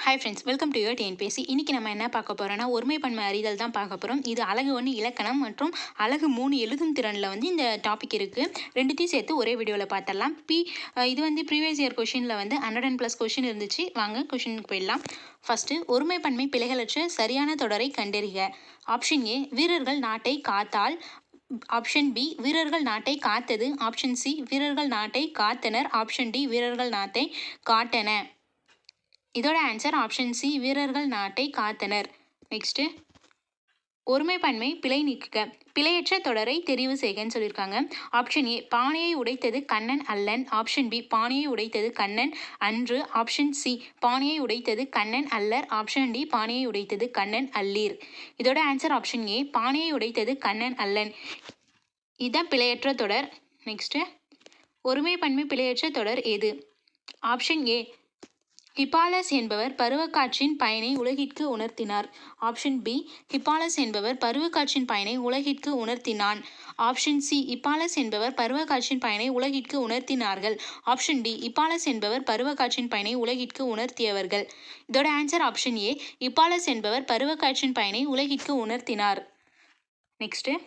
Hi friends, welcome to your TNPSC. இன்றைக்கி நம்ம என்ன பார்க்க போகிறோன்னா ஒருமைப்பன்மை அறிதல் தான் பார்க்க போகிறோம். இது அழகு 1 இலக்கணம் மற்றும் அழகு 3 எழுதும் திறனில் இந்த டாபிக் இருக்குது. ரெண்டுத்தையும் சேர்த்து ஒரே வீடியோவில் பார்த்துடலாம். இது ப்ரீவியஸ் இயர் கொஷினில் 100+ கொஷின் இருந்துச்சு. வாங்க கொஷினுக்கு போயிடலாம். ஃபஸ்ட்டு, ஒருமைப்பன்மை பிழைகளற்ற சரியான தொடரை கண்டறிக. ஆப்ஷன் ஏ, வீரர்கள் நாட்டை காத்தால். ஆப்ஷன் பி, வீரர்கள் நாட்டை காத்தது. ஆப்ஷன் சி, வீரர்கள் நாட்டை காத்தனர். ஆப்ஷன் டி, வீரர்கள் நாட்டை காட்டன. இதோட ஆன்சர் ஆப்ஷன் சி, வீரர்கள் நாட்டை காத்தனர். நெக்ஸ்ட்டு, ஒருமைப்பன்மை பிழை நீக்குக. பிழையற்ற தொடரை தெரிவு செய்கன்னு சொல்லியிருக்காங்க. ஆப்ஷன் ஏ, பானையை உடைத்தது கண்ணன் அல்லன். ஆப்ஷன் பி, பானையை உடைத்தது கண்ணன் அன்று. ஆப்ஷன் சி, பானையை உடைத்தது கண்ணன் அல்லர். ஆப்ஷன் டி, பானையை உடைத்தது கண்ணன் அல்லீர். இதோட ஆன்சர் ஆப்ஷன் ஏ, பானையை உடைத்தது கண்ணன் அல்லன். இதுதான் பிழையற்ற தொடர். நெக்ஸ்ட்டு, ஒருமைப்பன்மை பிழையற்ற தொடர் எது? ஆப்ஷன் ஏ, ஹிப்பாலஸ் என்பவர் பருவக்காற்றின் பயனை உலகிற்கு உணர்த்தினார். ஆப்ஷன் பி, ஹிப்பாலஸ் என்பவர் பருவக்காற்றின் பயனை உலகிற்கு உணர்த்தினான். ஆப்ஷன் சி, ஹிப்பாலஸ் என்பவர் பருவக்காற்றின் பயனை உலகிற்கு உணர்த்தினார்கள். ஆப்ஷன் டி, ஹிப்பாலஸ் என்பவர் பருவக்காற்றின் பயனை உலகிற்கு உணர்த்தியவர்கள். இதோட ஆன்சர் ஆப்ஷன் ஏ, ஹிப்பாலஸ் என்பவர் பருவக்காற்றின் பயனை உலகிற்கு உணர்த்தினார். நெக்ஸ்ட்டு,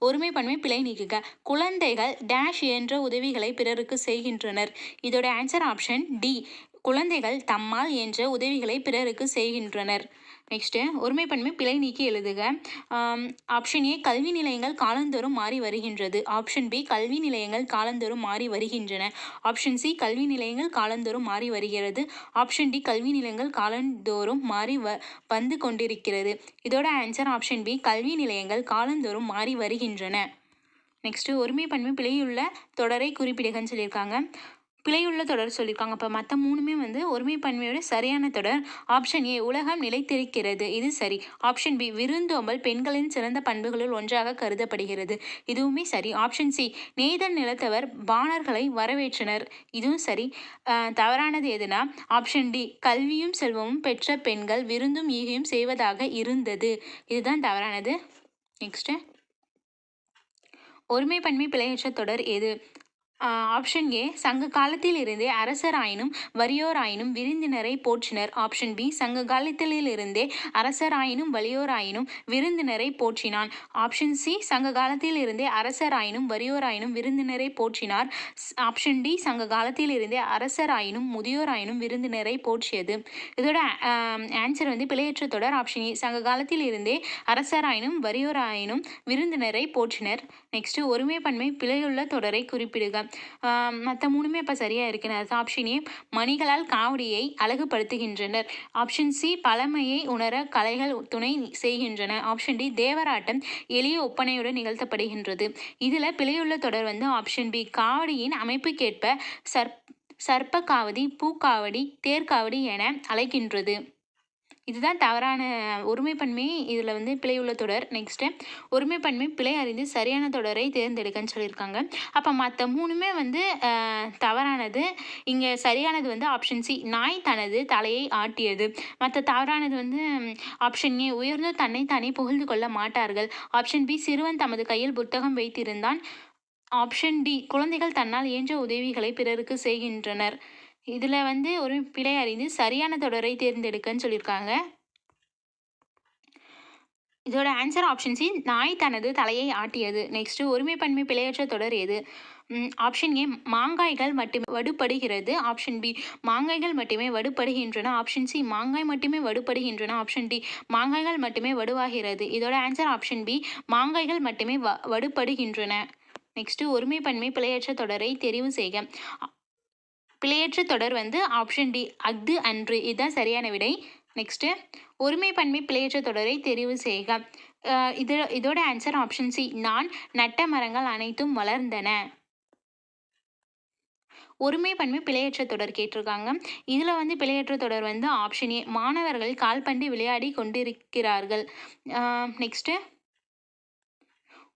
ஒருமைப்பன்மை பிழை நீக்குக. குழந்தைகள் டேஷ் என்ற உதவிகளை பிறருக்கு செய்கின்றனர். இதோட ஆன்சர் ஆப்ஷன் டி, குழந்தைகள் தம்மால் என்ற உதவிகளை பிறருக்கு செய்கின்றனர். நெக்ஸ்ட்டு, ஒருமைப்பன்மை பிழை நீக்கி எழுதுக. ஆப்ஷன் ஏ, கல்வி நிலையங்கள் காலந்தோறும் மாறி வருகின்றது. ஆப்ஷன் பி, கல்வி நிலையங்கள் காலந்தோறும் மாறி வருகின்றன. ஆப்ஷன் சி, கல்வி நிலையங்கள் காலந்தோறும் மாறி வருகிறது. ஆப்ஷன் டி, கல்வி நிலையங்கள் காலந்தோறும் மாறி வந்து கொண்டிருக்கிறது. இதோட ஆன்சர் ஆப்ஷன் பி, கல்வி நிலையங்கள் காலந்தோறும் மாறி வருகின்றன. நெக்ஸ்ட்டு, ஒருமைப்பன்மை பிழையுள்ள தொடரை குறிப்பிடுகன்னு சொல்லியிருக்காங்க. பிழையுள்ள தொடர் சொல்லியிருக்காங்க. இப்போ மற்ற மூணுமே ஒருமைப்பன்மையோட சரியான தொடர். ஆப்ஷன் ஏ, உலகம் நிலைத்திருக்கிறது. இது சரி. ஆப்ஷன் பி, விருந்தோம்பல் பெண்களின் சிறந்த பண்புகளுள் ஒன்றாக கருதப்படுகிறது. இதுவுமே சரி. ஆப்ஷன் சி, நெய்தல் நிலத்தவர் பாணர்களை வரவேற்றனர். இதுவும் சரி. தவறானது எதுனா ஆப்ஷன் டி, கல்வியும் செல்வமும் பெற்ற பெண்கள் விருந்தும் ஈகையும் செய்வதாக இருந்தது. இதுதான் தவறானது. நெக்ஸ்ட்டு, ஒருமைப்பன்மை பிழையற்ற தொடர் எது? ஆப்ஷன் ஏ, சங்க காலத்தில் இருந்தே அரசராயினும் வறியோராயினும் விருந்தினரை போற்றினர். ஆப்ஷன் பி, சங்க காலத்திலிருந்தே அரசராயினும் வலியோராயினும் விருந்தினரை போற்றினான். ஆப்ஷன் சி, சங்க காலத்தில் இருந்தே அரசராயினும் வறியோராயினும் விருந்தினரை போற்றினார். ஆப்ஷன் டி, சங்க காலத்தில் இருந்தே அரசராயினும் முதியோராயினும் விருந்தினரை போற்றியது. இதோட ஆன்சர் பிழையற்ற தொடர் ஆப்ஷன் ஏ, சங்க காலத்தில் இருந்தே அரசராயினும் வறியோராயினும் விருந்தினரை போற்றினர். நெக்ஸ்ட், ஒருமைப்பன்மை பிழையுள்ள தொடரை குறிப்பிடுக. மற்ற மூணுமே இப்போ சரியாக இருக்குன்னு. ஆப்ஷன் ஏ, மணிகளால் காவடியை அழகுபடுத்துகின்றனர். ஆப்ஷன் சி, பழமையை உணர கலைகள் துணை செய்கின்றன. ஆப்ஷன் டி, தேவராட்டம் எளிய ஒப்பனையுடன் நிகழ்த்தப்படுகின்றது. இதில் பிழையுள்ள தொடர் ஆப்ஷன் பி, காவடியின் அமைப்புக்கேற்ப சர்ப்ப காவடி, பூக்காவடி, தேர்காவடி என அழைக்கின்றது. இதுதான் தவறான ஒருமைப்பன்மை. இதில் பிழையுள்ள தொடர். நெக்ஸ்ட்டு, ஒருமைப்பன்மை பிழை அறிந்து சரியான தொடரை தேர்ந்தெடுக்கன்னு சொல்லியிருக்காங்க. அப்போ மற்ற மூணுமே தவறானது. இங்கே சரியானது ஆப்ஷன் சி, நாய் தனது தலையை ஆட்டியது. மற்ற தவறானது ஆப்ஷன் ஏ, உயர்ந்த தன்னைத்தானே புகழ்ந்து கொள்ள மாட்டார்கள். ஆப்ஷன் பி, சிறுவன் தமது கையில் புத்தகம் வைத்திருந்தான். ஆப்ஷன் டி, குழந்தைகள் தன்னால் இயன்ற உதவிகளை பிறருக்கு செய்கின்றனர். இதில் ஒரு பிழை அறிந்து சரியான தொடரை தேர்ந்தெடுக்கன்னு சொல்லியிருக்காங்க. இதோட ஆன்சர் ஆப்ஷன் சி, நாய் தனது தலையை ஆட்டியது. நெக்ஸ்ட், ஒருமைப்பன்மை பிழையற்ற தொடர் எது? ஆப்ஷன் ஏ, மாங்காய்கள் மட்டுமே வடுபடுகிறது. ஆப்ஷன் பி, மாங்காய்கள் மட்டுமே வடுபடுகின்றன. ஆப்ஷன் சி, மாங்காய் மட்டுமே வடுபடுகின்றன. ஆப்ஷன் டி, மாங்காய்கள் மட்டுமே வடுவாகிறது. இதோட ஆன்சர் ஆப்ஷன் பி, மாங்காய்கள் மட்டுமே வடுபடுகின்றன. நெக்ஸ்ட், ஒருமைப்பன்மை பிழையற்ற தொடரை தெரிவு செய்க. பிழையற்ற தொடர் ஆப்ஷன் டி, அஃது அன்று. இதுதான் சரியான விடை. நெக்ஸ்ட்டு, ஒருமைப்பன்மை பிழையற்ற தொடரை தெரிவு செய்க. இதோட ஆன்சர் ஆப்ஷன் சி, நான் நட்ட மரங்கள் அனைத்தும் வளர்ந்தன. ஒருமைப்பன்மை பிழையற்ற தொடர் கேட்டிருக்காங்க. இதில் பிழையற்ற தொடர் ஆப்ஷன் ஏ, மாணவர்கள் கால்பந்து விளையாடி கொண்டிருக்கிறார்கள். நெக்ஸ்ட்டு,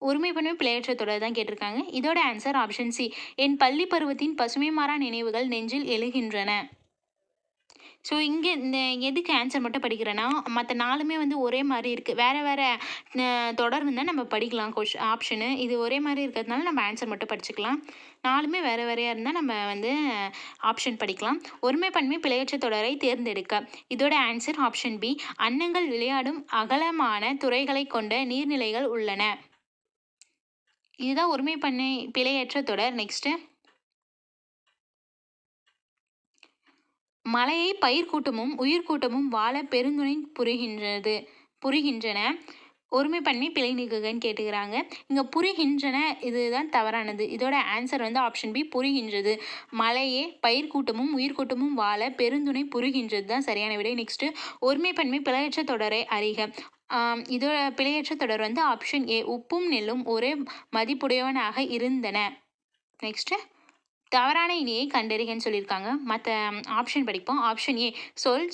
ஒருமைப்பன்மை பிழையற்ற தொடர் தான் கேட்டிருக்காங்க. இதோட ஆன்சர் ஆப்ஷன் சி, என் பள்ளி பருவத்தின் பசுமை மாறா நினைவுகள் நெஞ்சில் எழுகின்றன. ஸோ இங்கே இந்த எதுக்கு ஆன்சர் மட்டும் படிக்கிறேன்னா, மற்ற நாலுமே ஒரே மாதிரி இருக்குது. வேறு வேறு தொடர் இருந்தால் நம்ம படிக்கலாம் ஆப்ஷனு. இது ஒரே மாதிரி இருக்கிறதுனால நம்ம ஆன்சர் மட்டும் படிச்சுக்கலாம். 4மே வேறு வேறையாக இருந்தால் நம்ம வந்து ஆப்ஷன் படிக்கலாம். ஒருமைப்பன்மை பிழையற்ற தொடரை தேர்ந்தெடுக்க. இதோட ஆன்சர் ஆப்ஷன் பி. அன்னங்கள் விளையாடும் அகலமான துறைகளை கொண்ட நீர்நிலைகள் உள்ளன. இதுதான் ஒருமைப்பன்மை பிழையற்ற தொடர். நெக்ஸ்ட், மலையை பயிர்க்கூட்டமும் உயிர்க்கூட்டமும் வாழ பெருந்துணை புரிகின்றன. ஒருமைப்பன்மை பிழை நீக்குகன்னு கேட்டுக்கிறாங்க. இங்கே புரிகின்றன இதுதான் தவறானது. இதோட ஆன்சர் வந்து ஆப்ஷன் பி, புரிகின்றது. மலையே பயிர்க்கூட்டமும் உயிர்க்கூட்டமும் வாழ பெருந்துணை புரிகின்றது தான் சரியான விடை. நெக்ஸ்ட்டு, ஒருமைப்பன்மை பிழையற்ற தொடரை அறிக. இதோட பிழையற்ற தொடர் வந்து ஆப்ஷன் ஏ. உப்பும் நெல்லும் ஒரே மதிப்புடையவனாக இருந்தன. நெக்ஸ்ட்டு, தவறான இணையை கண்டறிகன்னு சொல்லியிருக்காங்க. மற்ற ஆப்ஷன் படிப்போம். ஆப்ஷன் ஏ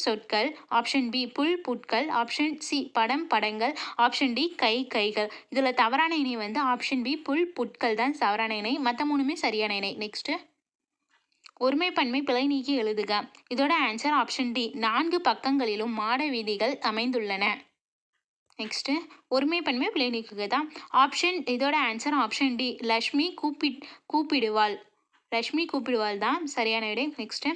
சொற்கள், ஆப்ஷன் பி புல் புட்கள், ஆப்ஷன் சி படம் படங்கள், ஆப்ஷன் டி கைகள். இதில் தவறான இணை வந்து ஆப்ஷன் பி புல் புட்கள் தான் தவறான இணை. மற்ற 3மே சரியான இணை. நெக்ஸ்ட்டு, ஒருமைப்பன்மை பிழை நீக்கி எழுதுக. இதோட ஆன்சர் ஆப்ஷன் டி. 4 பக்கங்களிலும் மாட வீதிகள் அமைந்துள்ளன. நெக்ஸ்ட்டு, ஒருமைப்பன்மை பிழை நீக்குக தான் இதோட ஆன்சர் ஆப்ஷன் டி. லக்ஷ்மி கூப்பிடுவாள். லக்ஷ்மி கூப்பிடுவாள் தான் சரியான விடை. நெக்ஸ்ட்டு,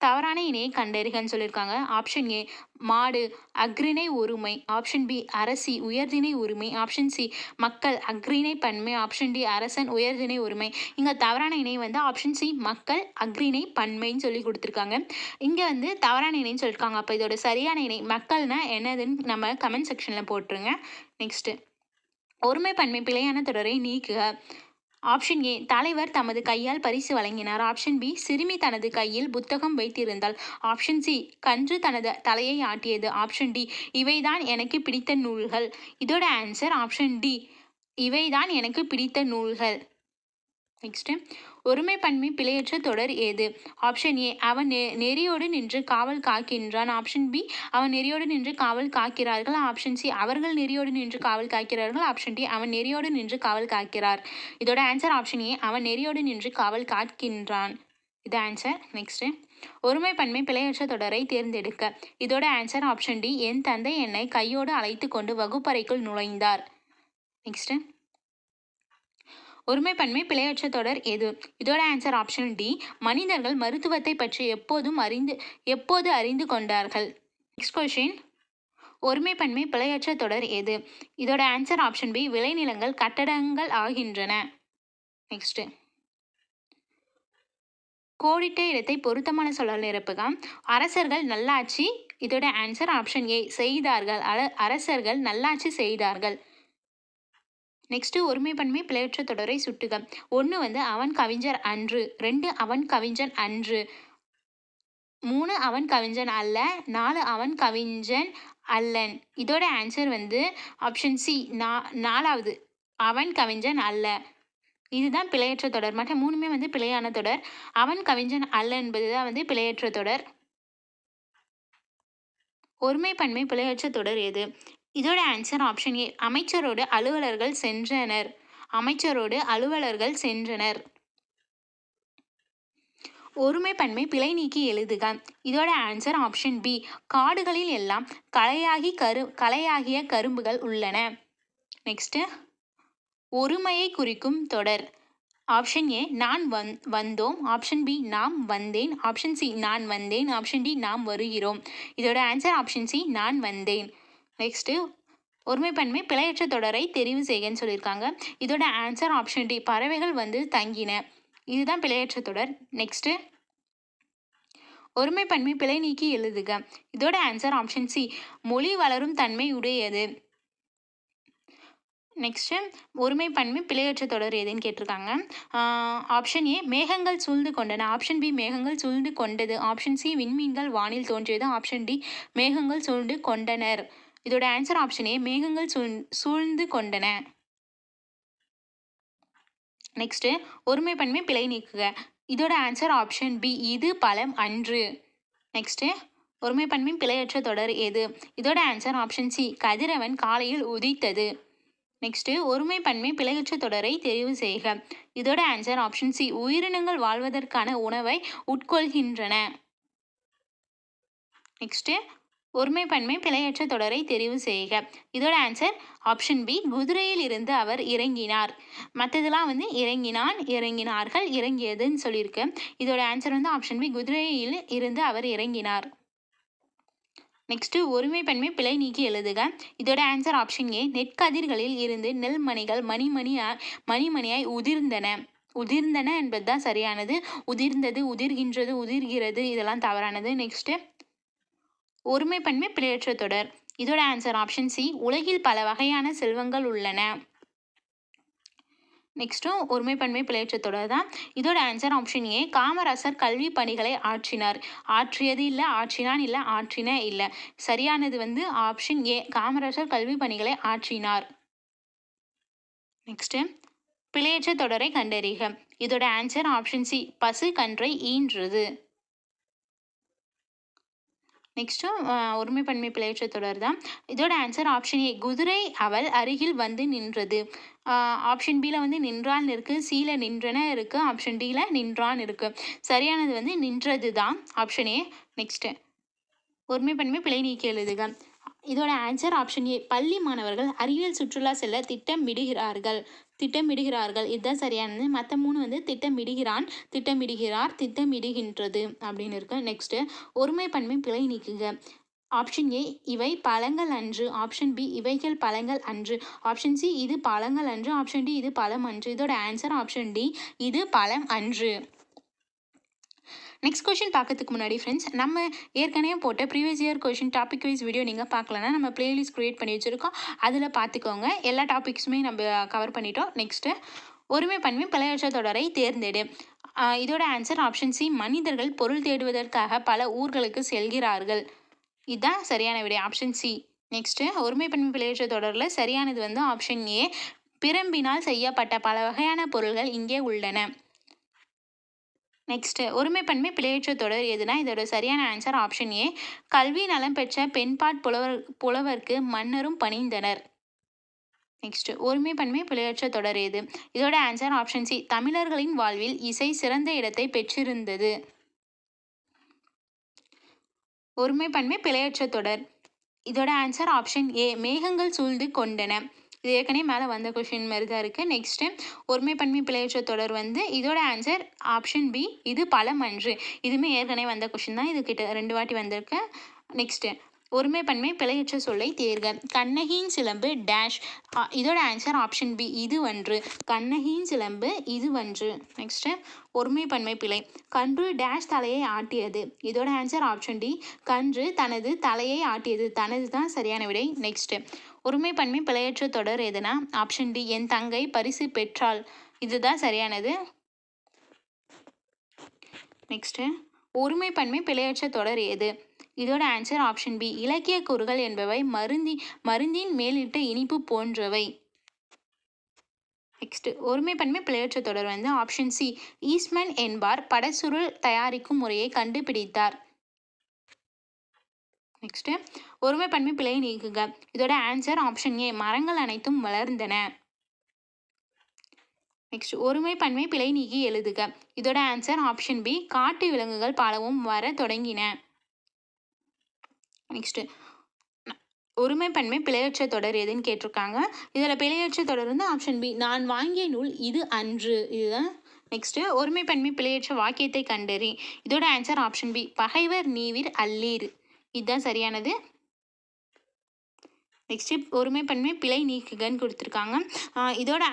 தவறான இணையை கண்டறிகன்னு சொல்லியிருக்காங்க. ஆப்ஷன் ஏ மாடு அக்ரிணை ஒருமை, ஆப்ஷன் பி அரசி உயர்திணை உரிமை, ஆப்ஷன் சி மக்கள் அக்ரிணை பன்மை, ஆப்ஷன் டி அரசன் உயர்திணை உரிமை. இங்கே தவறான இணை வந்து ஆப்ஷன் சி மக்கள் அக்ரிணை பன்மைன்னு சொல்லி கொடுத்துருக்காங்க. இங்கே வந்து தவறான இணைன்னு சொல்லியிருக்காங்க. அப்போ இதோட சரியான இணை மக்கள்னா என்னதுன்னு நம்ம கமெண்ட் செக்ஷனில் போட்டுருங்க. நெக்ஸ்ட்டு, ஒருமைப்பன்மை பிழையான தொடரை நீக்குக. ஆப்ஷன் ஏ தலைவர் தமது கையால் பரிசு வழங்கினார். ஆப்ஷன் பி சிறுமி தனது கையில் புத்தகம் வைத்திருந்தாள். ஆப்ஷன் சி கன்று தனது தலையை ஆட்டியது. ஆப்ஷன் டி இவைதான் எனக்கு பிடித்த நூல்கள். இதோட ஆன்சர் ஆப்ஷன் டி. இவைதான் எனக்கு பிடித்த நூல்கள். நெக்ஸ்ட்டு, ஒருமைப்பன்மை பிழையற்ற தொடர் ஏது? ஆப்ஷன் ஏ அவன் நெறியோடு நின்று காவல் காக்கின்றான். ஆப்ஷன் பி அவன் நெறியோடு நின்று காவல் காக்கிறார்கள். ஆப்ஷன் சி அவர்கள் நெறியோடு நின்று காவல் காக்கிறார்கள். ஆப்ஷன் டி அவன் நெறியோடு நின்று காவல் காக்கிறார். இதோட ஆன்சர் ஆப்ஷன் ஏ அவன் நெறியோடு நின்று காவல் காக்கின்றான். இது ஆன்சர். நெக்ஸ்ட்டு, ஒருமைப்பன்மை பிழையற்ற தொடரை தேர்ந்தெடுக்க. இதோட ஆன்சர் ஆப்ஷன் டி. என் தந்தை என்னை கையோடு அழைத்து கொண்டு வகுப்பறைக்குள் நுழைந்தார். நெக்ஸ்ட்டு, ஒருமைப்பன்மை பிழையற்ற தொடர் எது? இதோட ஆன்சர் ஆப்ஷன் டி. மனிதர்கள் மருத்துவத்தை பற்றி எப்போது அறிந்து கொண்டார்கள். நெக்ஸ்ட் கொஸ்டின், ஒருமைப்பன்மை பிழையற்ற தொடர் எது? இதோட ஆன்சர் ஆப்ஷன் பி. விளைநிலங்கள் கட்டடங்கள் ஆகின்றன. நெக்ஸ்ட், கோடிட்ட இடத்தை பொருத்தமான சொல்லால் நிரப்புக. அரசர்கள் நல்லாட்சி. இதோட ஆன்சர் ஆப்ஷன் ஏ. செய்தார்கள். அரசர்கள் நல்லாட்சி செய்தார்கள். நெக்ஸ்ட்டு, ஒருமைப்பன்மை பிழையற்ற தொடரை சுட்டுக. 1 வந்து அவன் கவிஞர் அன்று, 2 அவன் கவிஞன் அன்று, 3 அவன் கவிஞன் அல்ல, 4 அவன் கவிஞன் அல்லன். இதோட ஆன்சர் வந்து ஆப்ஷன் சி. 4வது அவன் கவிஞன் அல்ல. இதுதான் பிழையற்ற தொடர். மற்ற 3மே வந்து பிழையான தொடர். அவன் கவிஞன் அல்ல என்பதுதான் வந்து பிழையற்ற தொடர். ஒருமைப்பன்மை பிழையற்ற தொடர் எது? இதோட ஆன்சர் ஆப்ஷன் ஏ. அமைச்சரோடு அலுவலர்கள் சென்றனர். அமைச்சரோடு அலுவலர்கள் சென்றனர். ஒருமைப்பன்மை பிழை நீக்கி எழுதுக. இதோட ஆன்சர் ஆப்ஷன் பி. காடுகளில் எல்லாம் களையாகிய கரும்புகள் உள்ளன. நெக்ஸ்ட், ஒருமையை குறிக்கும் தொடர். ஆப்ஷன் ஏ நான் வந்தோம், ஆப்ஷன் பி நாம் வந்தேன், ஆப்ஷன் சி நான் வந்தேன், ஆப்ஷன் டி நாம் வருகிறோம். இதோட ஆன்சர் ஆப்ஷன் சி நான் வந்தேன். நெக்ஸ்ட்டு, ஒருமைப்பன்மை பிழையற்ற தொடரை தெரிவு செய்கன்னு சொல்லியிருக்காங்க. இதோட ஆன்சர் ஆப்ஷன் டி. பறவைகள் வந்து தங்கின. இதுதான் பிழையற்ற தொடர். நெக்ஸ்ட்டு, ஒருமைப்பன்மை பிழை நீக்கி எழுதுக. இதோட ஆன்சர் ஆப்ஷன் சி. மொழி வளரும் தன்மை உடையது. நெக்ஸ்ட்டு, ஒருமைப்பன்மை பிழையற்ற தொடர் எதுன்னு கேட்டிருக்காங்க. ஆப்ஷன் ஏ மேகங்கள் சூழ்ந்து கொண்டன, ஆப்ஷன் பி மேகங்கள் சூழ்ந்து கொண்டது, ஆப்ஷன் சி விண்மீன்கள் வானில் தோன்றியது, ஆப்ஷன் டி மேகங்கள் சூழ்ந்து கொண்டனர். இதோட ஆன்சர் ஆப்ஷன் ஏ மேகங்கள் சூழ்ந்து கொண்டன. நெக்ஸ்ட்டு, ஒருமைப்பன்மை பிழை நீக்குக. இதோட ஆன்சர் ஆப்ஷன் பி. இது பழம் அன்று. நெக்ஸ்ட்டு, ஒருமைப்பன்மை பிழையற்ற தொடர் எது? இதோட ஆன்சர் ஆப்ஷன் சி. கதிரவன் காலையில் உதித்தது. நெக்ஸ்ட்டு, ஒருமைப்பன்மை பிழையற்ற தொடரை தெரிவு செய்க. இதோட ஆன்சர் ஆப்ஷன் சி. உயிரினங்கள் வாழ்வதற்கான உணவை உட்கொள்கின்றன. நெக்ஸ்ட்டு, ஒருமை பன்மை பிழையற்ற தொடரை தெரிவு செய்க. இதோட ஆன்சர் ஆப்ஷன் பி குதிரையில் இருந்து அவர் இறங்கினார். மற்றதெல்லாம் வந்து இறங்கினான், இறங்கினார்கள், இறங்கியதுன்னு சொல்லியிருக்கு. இதோட ஆன்சர் வந்து ஆப்ஷன் பி குதிரையில் இருந்து அவர் இறங்கினார். நெக்ஸ்ட்டு ஒருமை பன்மை பிழை நீக்கி எழுதுக. இதோட ஆன்சர் ஆப்ஷன் ஏ நெற்கதிர்களில் இருந்து நெல் மணிகள் மணிமணியாய் உதிர்ந்தன. உதிர்ந்தன என்பது தான் சரியானது. உதிர்ந்தது, உதிர்கின்றது, உதிர்கிறது இதெல்லாம் தவறானது. நெக்ஸ்ட்டு ஒருமை பன்மை பிழையற்ற தொடர். இதோட ஆன்சர் ஆப்ஷன் சி உலகில் பல வகையான செல்வங்கள் உள்ளன. நெக்ஸ்ட்டும் ஒருமை பன்மை பிழையற்ற தொடர் தான். இதோட ஆன்சர் ஆப்ஷன் ஏ காமராசர் கல்வி பணிகளை ஆற்றினார். ஆற்றியது இல்லை, ஆற்றினான் இல்லை, ஆற்றின இல்லை. சரியானது வந்து ஆப்ஷன் ஏ காமராசர் கல்வி பணிகளை ஆற்றினார். நெக்ஸ்ட்டு பிழையற்ற தொடரை கண்டறிக. இதோட ஆன்சர் ஆப்ஷன் சி பசு கன்றை ஈன்றது. நெக்ஸ்ட்டு ஒருமை பன்மை பிழையற்ற தொடர் தான். இதோட ஆன்சர் ஆப்ஷன் ஏ குதிரை அவள் அருகில் வந்து நின்றது. ஆப்ஷன் பியில் வந்து நின்றான் இருக்குது, சியில் நின்றன இருக்குது, ஆப்ஷன் டியில் நின்றான் இருக்குது. சரியானது வந்து நின்றது தான் ஆப்ஷன் ஏ. நெக்ஸ்ட்டு ஒருமை பன்மை பிழை நீக்கி எழுதுக. இதோட ஆன்சர் ஆப்ஷன் ஏ பள்ளி மாணவர்கள் அறிவியல் சுற்றுலா செல்ல திட்டமிடுகிறார்கள். இதுதான் சரியானது. மற்ற 3 வந்து திட்டமிடுகிறான், திட்டமிடுகிறார், திட்டமிடுகின்றது அப்படின்னு இருக்கு. நெக்ஸ்ட்டு ஒருமை பன்மை பிழை நீக்குக. ஆப்ஷன் ஏ இவை பழங்கள் அன்று, ஆப்ஷன் பி இவைகள் பழங்கள் அன்று, ஆப்ஷன் சி இது பழங்கள் அன்று, ஆப்ஷன் டி இது பழம் அன்று. இதோட ஆன்சர் ஆப்ஷன் டி இது பழம் அன்று. நெக்ஸ்ட் கொஷின் பார்க்கறதுக்கு முன்னாடி ஃப்ரெண்ட்ஸ், நம்ம ஏற்கனவே போட்ட previous year question topic wise video நீங்கள் பார்க்கலன்னா நம்ம பிளேலிஸ்ட் க்ரியேட் பண்ணி வச்சுருக்கோம், அதில் பார்த்துக்கோங்க. எல்லா டாபிக்ஸுமே நம்ம கவர் பண்ணிட்டோம். நெக்ஸ்ட்டு ஒருமை பன்மை பிழையற்ற தொடரை தேர்ந்தெடு. இதோட ஆன்சர் ஆப்ஷன் சி மனிதர்கள் பொருள் தேடுவதற்காக பல ஊர்களுக்கு செல்கிறார்கள். இதுதான் சரியான விடை, ஆப்ஷன் சி. நெக்ஸ்ட்டு ஒருமை பன்மை பிழையற்ற தொடரில் சரியானது வந்து ஆப்ஷன் ஏ பிரம்பினால் செய்யப்பட்ட பல வகையான பொருள்கள் இங்கே உள்ளன. நெக்ஸ்ட்டு ஒருமை பன்மை பிழையற்ற தொடர் எதுனா இதோட சரியான ஆன்சர் ஆப்ஷன் ஏ கல்வி நலம் பெற்ற பெண்பாட் புலவர்க்கு மன்னரும் பணிந்தனர். நெக்ஸ்ட் ஒருமை பன்மை பிழையற்ற தொடர் எது? இதோட ஆன்சர் ஆப்ஷன் சி தமிழர்களின் வாழ்வில் இசை சிறந்த இடத்தை பெற்றிருந்தது. ஒருமை பன்மை பிழையற்ற தொடர் இதோட ஆன்சர் ஆப்ஷன் ஏ மேகங்கள் சூழ்ந்து கொண்டன. இது ஏற்கனவே மேலே வந்த கொஷின் மாதிரி தான் இருக்குது. நெக்ஸ்ட்டு ஒருமை பன்மை பிழையற்ற தொடர் வந்து இதோட ஆன்சர் ஆப்ஷன் பி இது பழம் அன்று. இதுவுமே ஏற்கனவே வந்த கொஷின் தான், இது கிட்ட 2 வாட்டி வந்திருக்கு. நெக்ஸ்ட்டு ஒருமை பன்மை பிழையற்ற சொல்லை தேர்க. கண்ணகியின் சிலம்பு டேஷ். இதோட ஆன்சர் ஆப்ஷன் பி இதுவன்று. கண்ணகியின் சிலம்பு இதுவன்று. நெக்ஸ்ட்டு ஒருமை பன்மை பிழை கன்று டேஷ் தலையை ஆட்டியது. இதோட ஆன்சர் ஆப்ஷன் டி கன்று தனது தலையை ஆட்டியது. தனது தான் சரியான விடை. நெக்ஸ்ட்டு ஒருமை பன்மை பிழையற்ற தொடர் எதுனா ஆப்ஷன் டி என் தங்கை பரிசு பெற்றாள். இதுதான் சரியானது. நெக்ஸ்ட்டு ஒருமை பன்மை பிழையற்ற தொடர் எது? இதோட ஆன்சர் ஆப்ஷன் பி இலக்கிய கூறுகள் என்பவை மருந்தின் மேலிட்ட இனிப்பு போன்றவை. நெக்ஸ்ட் ஒருமை பன்மை பிழையற்ற தொடர் வந்து ஆப்ஷன் சி ஈஸ்ட்மன் என்பார் படச்சுருள் தயாரிக்கும் முறையை கண்டுபிடித்தார். நெக்ஸ்ட் ஒருமை பன்மை பிழை நீக்குக. இதோட ஆன்சர் ஆப்ஷன் ஏ மரங்கள் அனைத்தும் வளர்ந்தன. நெக்ஸ்ட் ஒருமை பன்மை பிழை நீக்கி எழுதுக. இதோட ஆன்சர் ஆப்ஷன் பி காட்டு விலங்குகள் பலவும் வர தொடங்கின. நெக்ஸ்ட் ஒருமை பன்மை பிழையற்ற தொடர் எதுன்னு கேட்டிருக்காங்க. இதில் பிழையற்ற தொடர் வந்து ஆப்ஷன் பி நான் வாங்கிய நூல் இது அன்று. இதுதான். நெக்ஸ்ட் ஒருமை பன்மை பிழையற்ற வாக்கியத்தை கண்டறி. இதோட ஆன்சர் ஆப்ஷன் பி பகைவர் நீவிர் அல்லீர். இதுதான் சரியானது. நெக்ஸ்ட் ஒருமை பன்மை பிழை நீக்குகன்னு கொடுத்துருக்காங்க. இதோட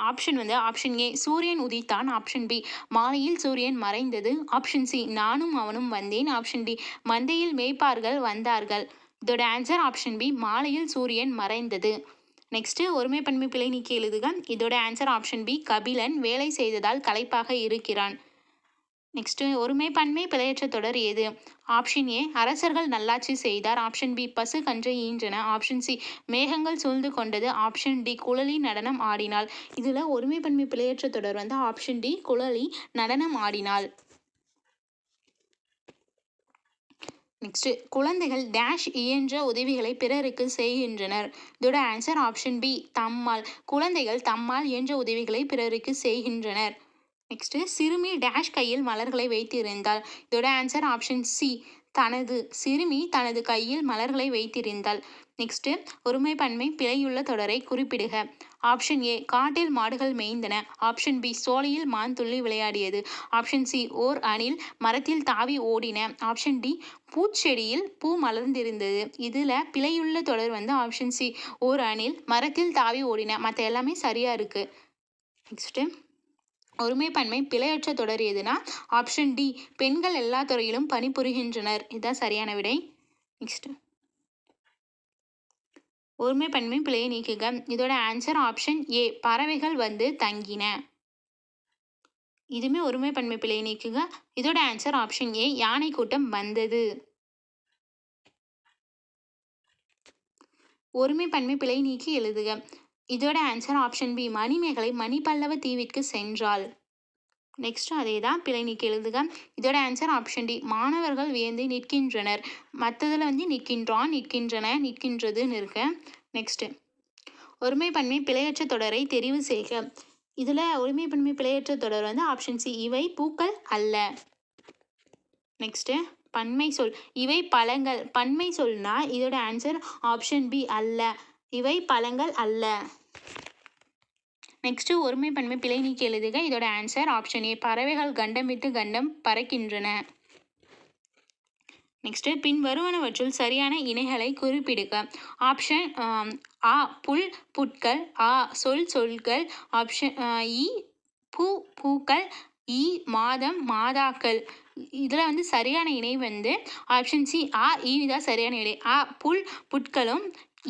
ஆப்ஷன் வந்து ஆப்ஷன் ஏ சூரியன் உதித்தான். ஆப்ஷன் பி மாலையில் சூரியன் மறைந்தது. ஆப்ஷன் சி நானும் அவனும் வந்தேன். ஆப்ஷன் டி மந்தையில் மேய்ப்பார்கள் வந்தார்கள். இதோட ஆன்சர் ஆப்ஷன் பி மாலையில் சூரியன் மறைந்தது. நெக்ஸ்ட் ஒருமை பன்மை பிழை நீக்கி எழுதுக. இதோட ஆன்சர் ஆப்ஷன் பி கபிலன் வேலை செய்ததால் களைப்பாக இருக்கிறான். நெக்ஸ்ட் ஒருமை பன்மை பிழையற்ற தொடர் எது? ஆப்ஷன் ஏ அரசர்கள் நல்லாட்சி செய்தார். ஆப்ஷன் பி பசு கன்றை ஈன்றன. ஆப்ஷன் சி மேகங்கள் சூழ்ந்து கொண்டது. ஆப்ஷன் டி குழலி நடனம் ஆடினாள். இதில் ஒருமை பன்மை பிழையற்ற தொடர் வந்து ஆப்ஷன் டி குழலி நடனம் ஆடினாள். நெக்ஸ்ட் குழந்தைகள் டேஷ் இயன்ற உதவிகளை பிறருக்கு செய்கின்றனர். இதோட ஆன்சர் ஆப்ஷன் பி தம்மால். குழந்தைகள் தம்மால் இயன்ற உதவிகளை பிறருக்கு செய்கின்றனர். நெக்ஸ்ட் சிறுமி டேஷ் கையில் மலர்களை வைத்திருந்தால். இதோட ஆன்சர் ஆப்ஷன் சி தனது சிறுமி தனது கையில் மலர்களை வைத்திருந்தாள். நெக்ஸ்ட் ஒருமைப்பன்மை பிழையுள்ள தொடரை குறிப்பிடுக. ஆப்ஷன் ஏ காட்டில் மாடுகள் மேய்ந்தன. ஆப்ஷன் பி சோலையில் மான் துள்ளி விளையாடியது. ஆப்ஷன் சி ஓர் அணில் மரத்தில் தாவி ஓடின. ஆப்ஷன் டி பூச்செடியில் பூ மலர்ந்திருந்தது. இதுல பிழையுள்ள தொடர் வந்து ஆப்ஷன் சி ஓர் அணில் மரத்தில் தாவி ஓடின. மற்ற எல்லாமே சரியா இருக்கு. நெக்ஸ்ட் ஒருமைப்பன்மை பிழையற்ற தொடர் எதுனா ஆப்ஷன் டி பெண்கள் எல்லா துறையிலும் பணிபுரிகின்றனர். இதுதான் சரியான விடை. நெக்ஸ்ட் ஒருமைப்பன்மை பிழையை நீக்குக. இதோட ஆன்சர் ஆப்ஷன் ஏ பறவைகள் வந்து தங்கின. இதுவுமே ஒருமைப்பன்மை பிழையை நீக்குக. இதோட ஆன்சர் ஆப்ஷன் ஏ யானை கூட்டம் வந்தது. ஒருமைப்பன்மை பிழை நீக்கி எழுதுக. இதோட answer option B Manimekalai Manipallava தீவிற்கு சென்றாள். நெக்ஸ்ட் அதே தான் பிழை நீக்கி எழுதுக. இதோட ஆன்சர் ஆப்ஷன் டி மாணவர்கள் வியந்து நிற்கின்றனர். மற்றதுல வந்து நிற்கின்றான் நிற்கின்றன நிற்கின்றதுன்னு இருக்கு. நெக்ஸ்ட் ஒருமைப்பன்மை பிழையற்ற தொடரை தெரிவு செய்க. இதுல ஒருமைப்பன்மை பிழையற்ற தொடர் வந்து ஆப்ஷன் சி இவை பூக்கள் அல்ல. நெக்ஸ்ட் பன்மை சொல் இவை பழங்கள். பன்மை சொல்னா இதோட ஆன்சர் ஆப்ஷன் பி அல்ல. இவை பழங்கள் அல்ல. நெக்ஸ்ட் ஒருமைப்பன்மை பிழை நீக்கி எழுதுக. இதோட ஆன்சர் ஆப்ஷன் ஏ பறவைகள் கண்டம் விட்டு கண்டம் பறக்கின்றன. நெக்ஸ்ட் பின் வருவனவற்றுள் சரியான இணைகளை குறிப்பிடுக. ஆப்ஷன் ஆ புல் புட்கள். ஆ சொல் சொல்கள். ஆப்ஷன் இ பூ பூக்கள். இ மாதம் மாதாக்கள். இதில் வந்து சரியான இணை வந்து ஆப்ஷன் சி ஆ ஈ தான் சரியான விடை. ஆ புல் புட்களும்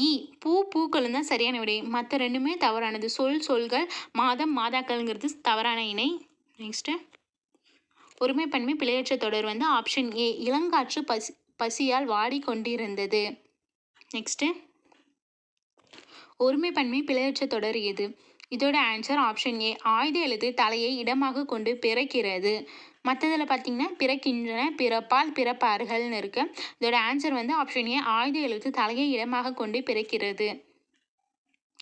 இ பூ பூக்களும் தான் சரியான விடை. மற்ற ரெண்டுமே தவறானது. சொல் சொல்கள் மாதம் மாதாக்கள்ங்கிறது தவறான இணை. நெக்ஸ்ட் ஒருமைப்பன்மை பிழையற்ற தொடர் வந்து ஆப்ஷன் ஏ இளங்காற்று பசியால் வாடிக்கொண்டிருந்தது. நெக்ஸ்ட் ஒருமைப்பன்மை பிழையற்ற தொடர் எது? இதோட ஆன்சர் ஆப்ஷன் ஏ ஆயுத எழுத்து தலையை இடமாக கொண்டு பிறக்கிறது. மற்றதில் பார்த்தீங்கன்னா பிறக்கின்றன பிறப்பால் பிறப்பார்கள்னு இருக்கு. இதோட ஆன்சர் வந்து ஆப்ஷன் ஏ ஆயுத எழுத்து தலையை இடமாக கொண்டு பிறக்கிறது.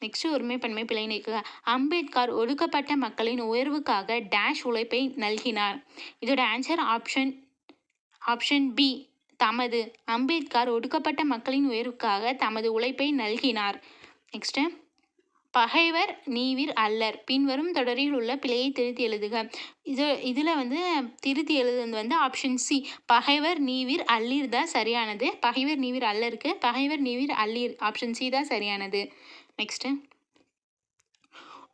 நெக்ஸ்ட் ஒருமைப்பன்மை பிழை நீக்குக. அம்பேத்கர் ஒடுக்கப்பட்ட மக்களின் உயர்வுக்காக டேஷ் உழைப்பை நல்கினார். இதோட ஆன்சர் ஆப்ஷன் பி தமது. அம்பேத்கர் ஒடுக்கப்பட்ட மக்களின் உயர்வுக்காக தமது உழைப்பை நல்கினார். நெக்ஸ்ட் பகைவர் நீவிர் அல்லர். பின்வரும் தொடரில் உள்ள பிழையை திருத்தி எழுதுக. இதில் வந்து திருத்தி எழுதுவது வந்து ஆப்ஷன் சி பகைவர் நீவிர் அல்லீர் தான் சரியானது. பகைவர் நீவிர் அல்லருக்கு பகைவர் நீவிர் அல்லீர் ஆப்ஷன் சி தான் சரியானது. நெக்ஸ்ட்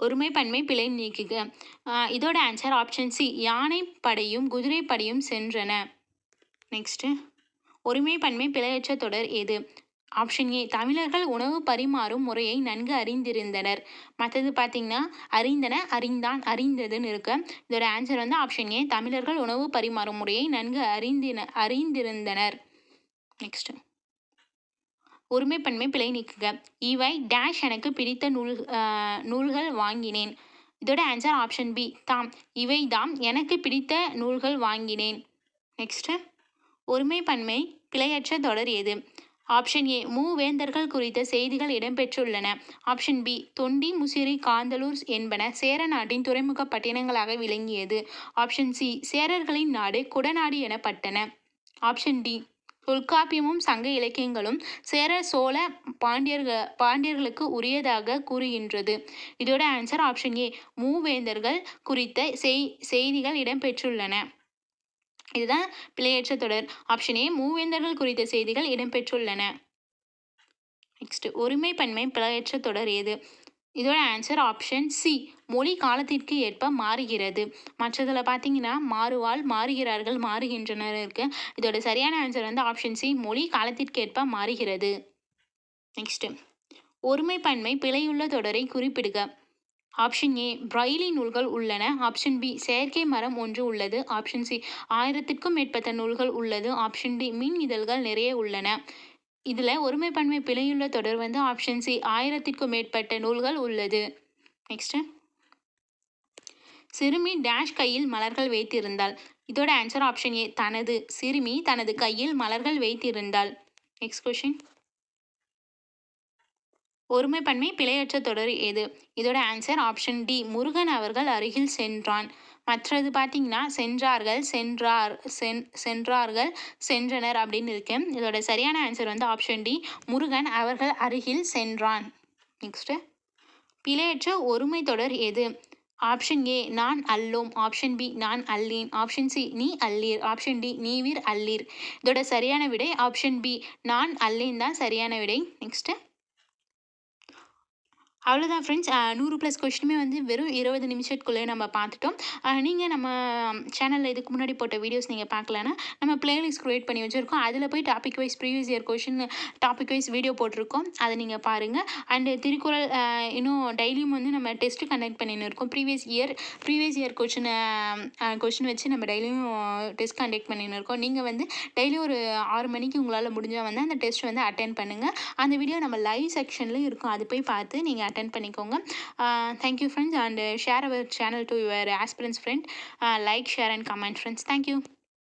ஒருமைப்பன்மை பிழை நீக்குக. இதோட ஆன்சர் ஆப்ஷன் சி யானை படையும் குதிரை படையும் சென்றன. நெக்ஸ்ட் ஒருமைப்பன்மை பிழையற்ற தொடர் எது? ஆப்ஷன் ஏ தமிழர்கள் உணவு பரிமாறும் முறையை நன்கு அறிந்திருந்தனர். மற்றது பார்த்தீங்கன்னா அறிந்தன அறிந்தான் அறிந்ததுன்னு இருக்கு. இதோட ஆன்சர் வந்து ஆப்ஷன் ஏ தமிழர்கள் உணவு பரிமாறும் முறையை நன்கு அறிந்திருந்தனர். நெக்ஸ்ட் ஒருமைப்பன்மை பிழை நீக்குக. இவை டேஷ் எனக்கு பிடித்த நூல்கள் வாங்கினேன். இதோட ஆன்சர் ஆப்ஷன் பி தாம். இவை தாம் எனக்கு பிடித்த நூல்கள் வாங்கினேன். நெக்ஸ்ட் ஒருமைப்பன்மை பிழையற்ற தொடர் எது? ஆப்ஷன் ஏ மூவேந்தர்கள் குறித்த செய்திகள் இடம்பெற்றுள்ளன. ஆப்ஷன் பி தொண்டி முசிறி காந்தலூர் என்பன சேர நாட்டின் துறைமுக பட்டினங்களாக விளங்கியது. ஆப்ஷன் சி சேரர்களின் நாடு குடநாடு எனப்பட்டன. ஆப்ஷன் டி தொல்காப்பியமும் சங்க இலக்கியங்களும் சேர சோழ பாண்டியர்களுக்கு உரியதாக கூறுகின்றது. இதோட ஆன்சர் ஆப்ஷன் ஏ மூவேந்தர்கள் குறித்த செய்திகள் இடம்பெற்றுள்ளன. இதுதான் பிழையற்ற தொடர். ஆப்ஷன் ஏ மூவேந்தர்கள் குறித்த செய்திகள் இடம்பெற்றுள்ளன. நெக்ஸ்ட் ஒருமைப்பன்மை பிழையற்ற தொடர் எது? இதோட ஆன்சர் ஆப்ஷன் சி மொழி காலத்திற்கு ஏற்ப மாறுகிறது. மற்றதில் பார்த்தீங்கன்னா மாறுவாள் மாறுகிறார்கள் மாறுகின்றனர் இருக்கு. இதோட சரியான ஆன்சர் வந்து ஆப்ஷன் சி மொழி காலத்திற்கு ஏற்ப மாறுகிறது. நெக்ஸ்ட் ஒருமைப்பன்மை பிழையுள்ள தொடரை குறிப்பிடுக. ஆப்ஷன் ஏ பிரெய்லி நூல்கள் உள்ளன. ஆப்ஷன் பி செயற்கை மரம் ஒன்று உள்ளது. ஆப்ஷன் சி 1000க்கும் மேற்பட்ட நூல்கள் உள்ளது. ஆப்ஷன் டி மின் இதழ்கள் நிறைய உள்ளன. இதில் ஒருமைப்பன்மை பிழையுள்ள தொடர் வந்து ஆப்ஷன் சி 1000க்கும் மேற்பட்ட நூல்கள் உள்ளது. நெக்ஸ்ட் சிறுமி டேஷ் கையில் மலர்கள் வைத்திருந்தாள். இதோட ஆன்சர் ஆப்ஷன் ஏ தனது. சிறுமி தனது கையில் மலர்கள் வைத்திருந்தாள். நெக்ஸ்ட் கொஸ்டின் ஒருமைப்பன்மை பிழையற்ற தொடர் எது? இதோட ஆன்சர் ஆப்ஷன் டி முருகன் அவர்கள் அருகில் சென்றான். மற்றது பார்த்தீங்கன்னா சென்றார்கள், சென்றார்கள், சென்றனர் அப்படின்னு இருக்கு. இதோட சரியான ஆன்சர் வந்து ஆப்ஷன் டி, முருகன் அவர்கள் அருகில் சென்றான். நெக்ஸ்ட்டு, பிழையற்ற ஒருமை தொடர் எது? ஆப்ஷன் ஏ நான் அல்லோம், ஆப்ஷன் பி நான் அல்லேன், ஆப்ஷன் சி நீ அல்லீர், ஆப்ஷன் டி நீவிர் அல்லீர். இதோட சரியான விடை ஆப்ஷன் பி நான் அல்லேன் தான் சரியான விடை. நெக்ஸ்ட்டு, அவ்வளோதான் ஃப்ரெண்ட்ஸ். 100+ கொஸ்டினுமே வந்து வெறும் 20 நிமிஷத்துக்குள்ளே நம்ம பார்த்துட்டோம். நீங்கள் நம்ம சேனலில் இதுக்கு முன்னாடி போட்ட வீடியோஸ் நீங்கள் பார்க்கலன்னா நம்ம பிளேலிஸ்ட் க்ரியேட் பண்ணி வச்சுருக்கோம். அதில் போய் topic wise previous year question topic wise video போட்டிருக்கோம். அதை நீங்கள் பாருங்கள். அண்டு திருக்குறள் இன்னும் டெய்லியும் வந்து நம்ம டெஸ்ட்டு கண்டக்ட் பண்ணின்னு இருக்கோம். ப்ரீவியஸ் இயர் கொஷின் வச்சு நம்ம டெய்லியும் டெஸ்ட் கண்டக்ட் பண்ணின்னு இருக்கோம். நீங்கள் வந்து டெய்லி ஒரு 6 மணிக்கு உங்களால் முடிஞ்சால் வந்து அந்த டெஸ்ட் வந்து அட்டென்ட் பண்ணுங்கள். அந்த வீடியோ நம்ம லைவ் செக்ஷன்லேயும் இருக்கும். அது போய் பார்த்து நீங்கள் அட்டென்ட் பண்ணிக்கோங்க. Thank you friends, and share our channel to your aspirants friend. Like, share and comment friends. Thank you.